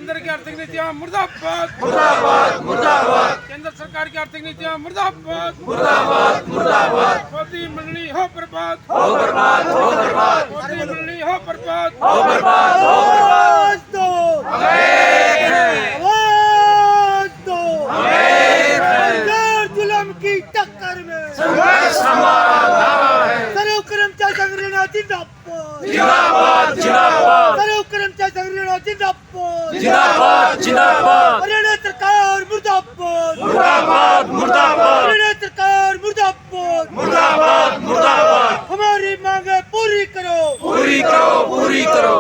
केंद्र की आर्थिक नीतियां मुर्दाबाद मुर्दाबाद मुर्दाबाद केंद्र सरकार की आर्थिक नीतियां मुर्दाबाद मुर्दाबाद मुर्दाबाद मोदी मंडली हो बर्बाद हो बर्बाद हो बर्बाद मोदी मंडली हो बर्बाद हो बर्बाद हो बर्बाद जुल्म की टक्कर में संघर्ष हमारा नारा है सर्व कर्मचारी संगठन जिंदाबाद जिंदाबाद जिंदाबाद सर्व कर्मचारी संगठन जिंदाबाद जिंदाबाद जिंदाबाद हरियाणा सरकार मुर्दाबाद मुर्दाबाद मुर्दाबाद हरियाणा सरकार मुर्दाबाद मुर्दाबाद मुर्दाबाद हमारी मांगे पूरी करो पूरी करो पूरी करो।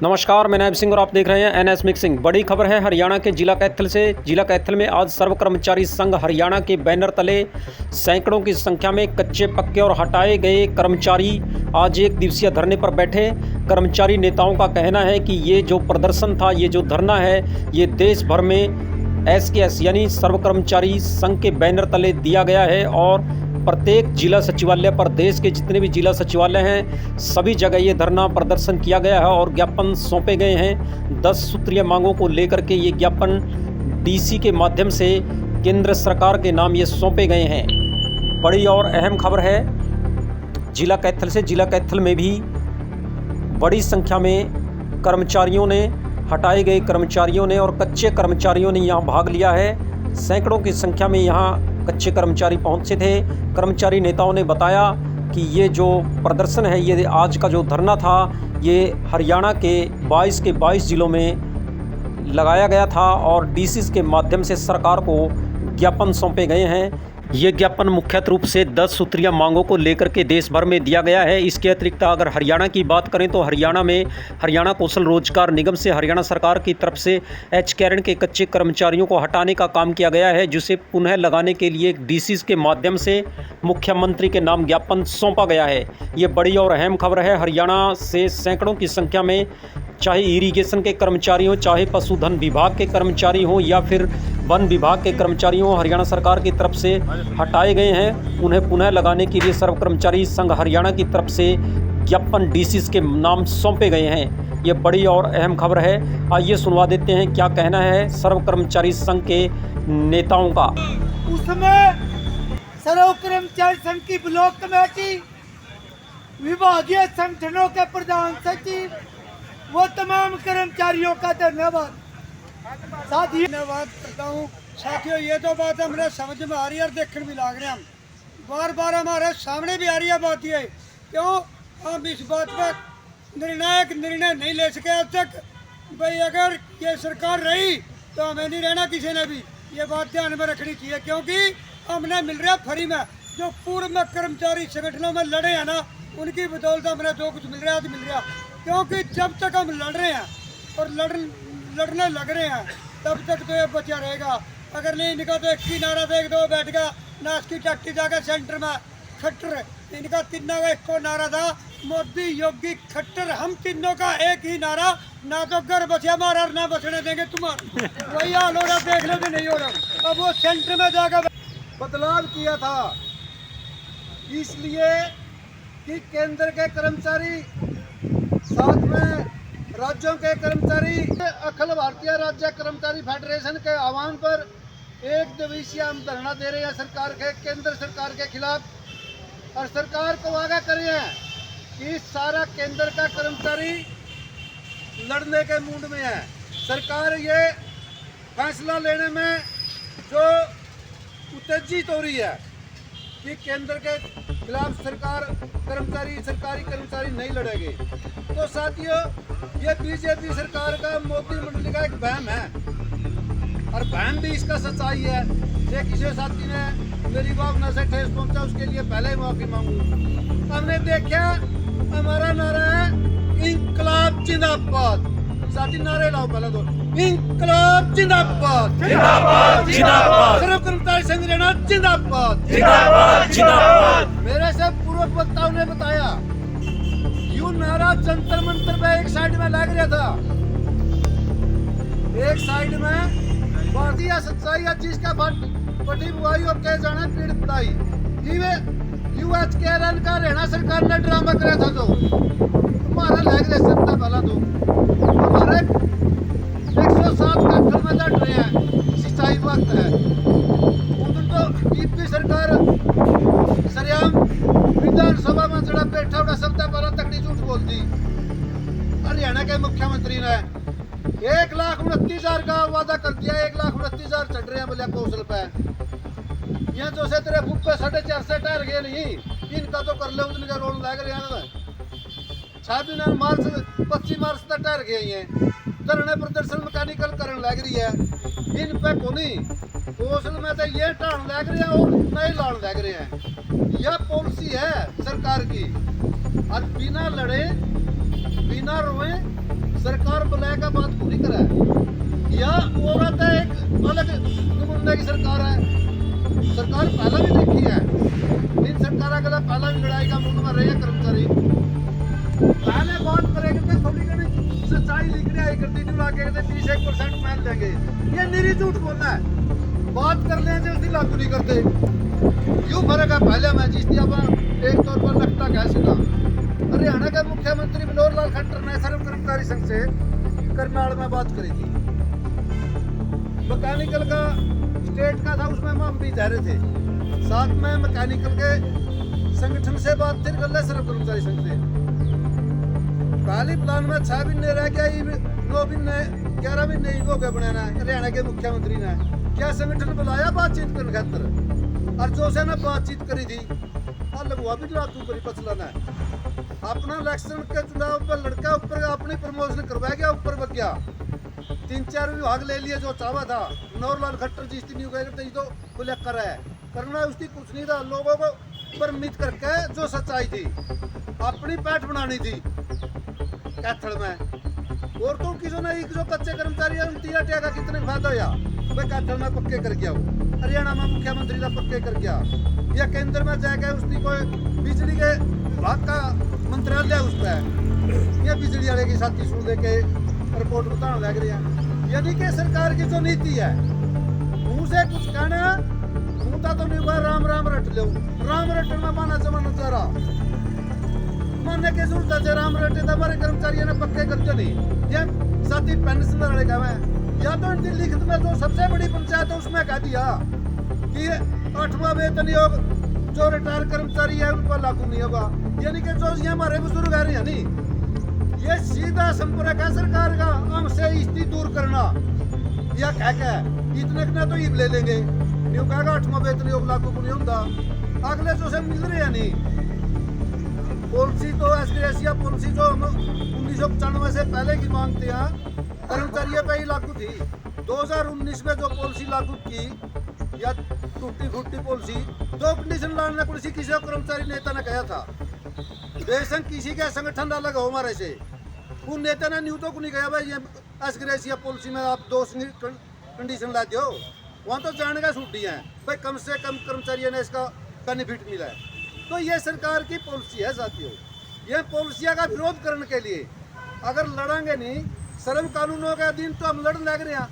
नमस्कार, मैं नायब सिंह और आप देख रहे हैं एनएस मिक्सिंग। बड़ी खबर है हरियाणा के जिला कैथल से। जिला कैथल में आज सर्व कर्मचारी संघ हरियाणा के बैनर तले सैकड़ों की संख्या में कच्चे पक्के और हटाए गए कर्मचारी आज एक दिवसीय धरने पर बैठे। कर्मचारी नेताओं का कहना है कि ये जो प्रदर्शन था, ये जो धरना है, ये देश भर में एसकेएस यानी सर्व कर्मचारी संघ के बैनर तले दिया गया है और प्रत्येक जिला सचिवालय पर देश के जितने भी जिला सचिवालय हैं सभी जगह ये धरना प्रदर्शन किया गया है और ज्ञापन सौंपे गए हैं। 10 सूत्रीय मांगों को लेकर के ये ज्ञापन डीसी के माध्यम से केंद्र सरकार के नाम ये सौंपे गए हैं। बड़ी और अहम खबर है जिला कैथल से। जिला कैथल में भी बड़ी संख्या में कर्मचारियों ने, हटाए गए कर्मचारियों ने और कच्चे कर्मचारियों ने यहाँ भाग लिया है। सैकड़ों की संख्या में यहाँ कच्चे कर्मचारी पहुंचे थे। कर्मचारी नेताओं ने बताया कि ये जो प्रदर्शन है, ये आज का जो धरना था, ये हरियाणा के 22 जिलों में लगाया गया था और डीसी के माध्यम से सरकार को ज्ञापन सौंपे गए हैं। ये ज्ञापन मुख्यतः रूप से 10 सूत्रीय मांगों को लेकर के देश भर में दिया गया है। इसके अतिरिक्त अगर हरियाणा की बात करें तो हरियाणा में हरियाणा कौशल रोजगार निगम से हरियाणा सरकार की तरफ से एच कैरन के कच्चे कर्मचारियों को हटाने का काम किया गया है, जिसे पुनः लगाने के लिए डीसी के माध्यम से मुख्यमंत्री के नाम ज्ञापन सौंपा गया है। ये बड़ी और अहम खबर है। हरियाणा से सैकड़ों की संख्या में, चाहे इरिगेशन के कर्मचारी हों, चाहे पशुधन विभाग के कर्मचारी हों या फिर वन विभाग के कर्मचारी हों, हरियाणा सरकार की तरफ से हटाए गए हैं। उन्हें पुनः लगाने के लिए सर्व कर्मचारी संघ हरियाणा की तरफ से ज्ञापन डीसी के नाम सौंपे गए हैं। ये बड़ी और अहम खबर है। आइए सुनवा देते हैं क्या कहना है सर्व कर्मचारी संघ के नेताओं का। उसमें सर्व कर्मचारी संघ की ब्लॉक कमेटी, विभागीय संगठनों के प्रधान सचिव, वो तमाम कर्मचारियों का धन्यवाद। साथ ही धन्यवाद करता हूँ। साथियों, ये तो बात हमारे समझ में आ रही है और देखने भी लग रहे हैं। हम बार बार हमारे सामने भी आ रही है बात ये, क्यों हम इस बात पर निर्णायक निर्णय नहीं ले सके आज तक। भाई अगर ये सरकार रही तो हमें नहीं रहना किसी ने भी, ये बात ध्यान में रखनी चाहिए, क्योंकि हमने मिल रहा फ्री में। जो पूर्व में कर्मचारी संगठनों में लड़े हैं ना, उनकी बदौलत हमें जो कुछ मिल रहा है आज मिल रहा, क्योंकि जब तक हम लड़ रहे हैं और लड़ने लग रहे हैं तब तक तो ये बचा रहेगा। अगर नहीं इनका तो एक ही नारा देख दो बैठेगा नाश की टट्टी जाकर सेंटर में खट्टर। इनका तीनों का एक को नारा था, मोदी योगी खट्टर। हम तीनों का एक ही नारा, ना तो घर बचे हमारा और ना बचने देंगे तुम्हारा। वही हाल हो रहा, देख लो भी नहीं हो रहा। अब वो सेंटर में जाकर बदलाव किया था, इसलिए कि केंद्र के कर्मचारी साथ में राज्यों के कर्मचारी, अखिल भारतीय राज्य कर्मचारी फेडरेशन के आह्वान पर एक दिवसीय हम धरना दे रहे हैं सरकार के, केंद्र सरकार के खिलाफ। और सरकार को आगाह कर रहे हैं कि सारा केंद्र का कर्मचारी लड़ने के मूड में है। सरकार ये फैसला लेने में जो उत्तेजित हो रही है कि केंद्र के खिलाफ सरकारी कर्मचारी नहीं लड़ेंगे। तो साथियों, ये बीजेपी सरकार का मोदी मंडली का एक वहम है और वहम भी इसका सच्चाई है। ये किसी साथी ने मेरी भावना से ठेस पहुंचा, उसके लिए पहले ही माफी मांगू। हमने देखा हमारा नारा है इंकलाब जिंदाबाद। साथी नारे लाओ पहले तो, इंकलाब जिंदाबाद जिंदाबाद जिंदाबाद सर्व कर्मचारी संघ हरियाणा जिंदाबाद जिंदाबाद जिंदाबाद। मेरे से पूर्व वक्ताओं ने बताया यूं नारा जंतर मंतर पे एक साइड में लग रहा था, एक साइड में बात या सच्चाई है जिसका बड़ी बुआई और कह जाना पीड़ पड़ाई। यूएच केरल का हरियाणा सरकार ने ड्रामा कराया था, जो तुम्हारा लग रहा सकता भला तो हमारे 107 कट्ठल में लड़ रहे हैं, सिंचाई वक्त है। उधर तो यूपी सरकार सरेआम विधानसभा में जड़ा बैठा उड़ा शब्द पर तकड़ी झूठ बोलती। हरियाणा के मुख्यमंत्री ने 1,29,000 का वादा कर दिया, 1,29,000 चढ़ रहे हैं बोले कौशल पे। यहाँ जो से तेरे फुट पे 450 टायर गए नहीं, इनका तो कर ले उतने का रोड लग रहे हैं। 26 मार्च 25 मार्च तक टायर गए हैं, धरने प्रदर्शन मैकेनिकल करने लग रही है। इन पे कोनी कौशल में तो ये टाण लग रहे हैं और नए लाण लग रहे हैं। यह पॉलिसी है सरकार की। और बिना लड़े बिना रोए सरकार बुलाए का बात पूरी करे। यह औरत है एक अलग नमूने की सरकार है। सरकार पहले भी देखी है, इन सरकार के पहला भी लड़ाई का मुंह में रहे हैं कर्मचारी। पहले बात करेंगे तो थोड़ी घनी सच्चाई लिखने आई करती जो आगे 30-1% मान लेंगे। ये निरी झूठ बोलना है, बात कर लें जो उसकी लागू नहीं करते। यूं फर्क है पहले मैं जिस दिया एक तौर पर लगता क्या सीधा। हरियाणा के मुख्यमंत्री मनोहर लाल खट्टर ने सर्व कर्मचारी संघ से करनाल में बात करी थी। मैकेनिकल का स्टेट का था, उसमें हम भी जा रहे थे। साथ में मैकेनिकल के संगठन से बात थी, कर ले सर्व कर्मचारी संघ से। पहली प्लान में 6 महीने रह गया, 9 महीने 11 महीने हो गए बनाना। हरियाणा के मुख्यमंत्री ने क्या संगठन बुलाया बातचीत करने खातर, और जो से ने बातचीत करी थी लगवा भी लागू करी पछला ने। अपना इलेक्शन के चुनाव पर लड़का ऊपर अपनी प्रमोशन करवा गया, ऊपर बच गया। 3-4 विभाग ले लिए जो चाहवा था। मनोहर लाल खट्टर जिस दिन तो बोले कर है करना उसकी कुछ नहीं था। लोगों को परमित करके जो सच्चाई थी अपनी पैठ बनानी थी कैथल में। और तो किसी ने एक जो कच्चे कर्मचारी है उन 3 का कितने फायदा हुआ भाई कैथल में पक्के कर गया। वो हरियाणा में मुख्यमंत्री का पक्के कर गया, या केंद्र में जाकर उसकी कोई बिजली के विभाग का मंत्रालय उस पर ये बिजली वाले की साथी सुन लेके रिपोर्ट बताने लग रही है। यानी कि सरकार की जो नीति है मुंह से कुछ कहना मुंह तो नहीं हुआ, राम राम रट लो। राम रटन में माना जमाना जरा मानने की जरूरत है। राम रटे तो हमारे कर्मचारियों ने पक्के करते नहीं। ये साथी पेंशन वाले का मैं या तो इनकी लिखित में जो सबसे बड़ी पंचायत है उसमें कह दिया कि 8वां वेतन योग जो रिटायर कर्मचारी है उन पर लागू नहीं होगा। यानी कि जो ये हमारे बुजुर्ग आ रहे हैं नहीं, ये सीधा संपर्क है सरकार का हमसे स्थिति दूर करना। या कह के इतने ना तो ये ले लेंगे, न्यू कहेगा 8वां वेतन योग लागू नहीं होता। अगले जो से मिल रहे हैं नहीं पॉलिसी तो एसग्रेसिया पॉलिसी जो हम 1995 से पहले की मांगते हैं कर्मचारियों पे ही लागू थी। 2019 में जो पॉलिसी लागू की या टूटी फूटी पॉलिसी, 2 कंडीशन लाने को किसी कर्मचारी नेता ने कहा था बेशक किसी का संगठन अलग हो हमारे से, उन नेता ने न्यू तो को नहीं कहा भाई ये एसग्रेसिया पॉलिसी में आप 2 कंडीशन ला दो। वहाँ तो जाने का छुट्टी है भाई, कम से कम कर्मचारियों ने इसका बेनिफिट मिला है। तो ये सरकार की पॉलिसी है साथियों। ये पॉलिसियाँ का विरोध करने के लिए अगर लड़ेंगे नहीं श्रम कानूनों के अधीन तो हम लड़ लग रहे हैं।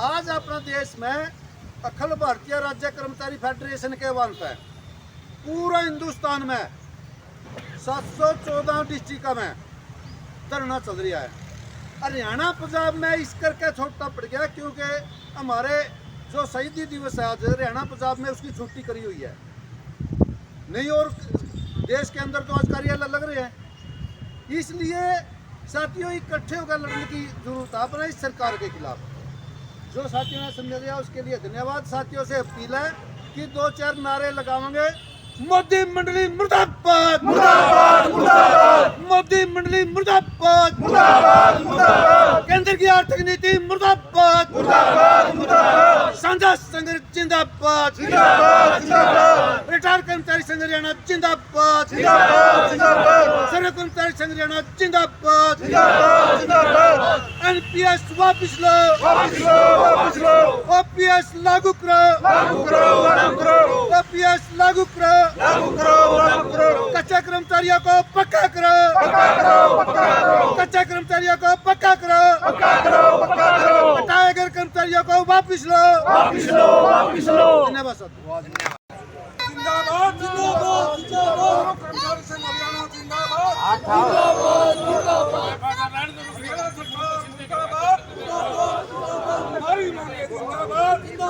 आज अपने देश में अखिल भारतीय राज्य कर्मचारी फेडरेशन के वन पे पूरा हिंदुस्तान में 714 डिस्ट्रिक्ट में धरना चल रहा है। हरियाणा पंजाब में इस करके छोटा पड़ गया क्योंकि हमारे जो शहीदी दिवस है आज हरियाणा पंजाब में उसकी छुट्टी करी हुई है नहीं, और देश के अंदर तो आज कार्यालय लग रहे हैं। इसलिए साथियों इकट्ठे होकर लड़ने की जरूरत है अपने इस सरकार के खिलाफ। जो साथियों ने समझ लिया उसके लिए धन्यवाद। साथियों से अपील है कि 2-4 नारे लगाएंगे। मोदी मंडली मुर्दाबाद, मुर्दाबाद, मुर्दाबाद। मोदी मंडली मुर्दाबाद, मुर्दाबाद, मुर्दाबाद। केंद्र की आर्थिक नीति मुर्दाबाद, मुर्दाबाद, मुर्दाबाद। साझा संघ जिंदाबाद, जिंदाबाद, जिंदाबाद। रिटायर कर्मचारी संघ हरियाणा जिंदाबाद, जिंदाबाद, जिंदाबाद। सर्व कर्मचारी संघ हरियाणा जिंदाबाद, जिंदाबाद, जिंदाबाद। एनपीएस वापस लो, वापस लो, वापस लो। ओपीएस लागू करो, लागू करो, लागू करो। ओपीएस लागू करो, लागू करो, लागू करो। कच्चे कर्मचारियों को पक्का करो, पक्का करो, पक्का करो। कच्चे कर्मचारियों को पक्का करो, पक्का करो, पक्का करो। हटाए गए कर्मचारियों को वापस लो, वापस लो, वापस लो। धन्यवाद साथियों। जिंदाबाद जिंदाबाद जिंदाबाद कर्मचारी संघ हरियाणा जिंदाबाद जिंदाबाद जिंदाबाद।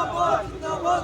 जिंदाबाद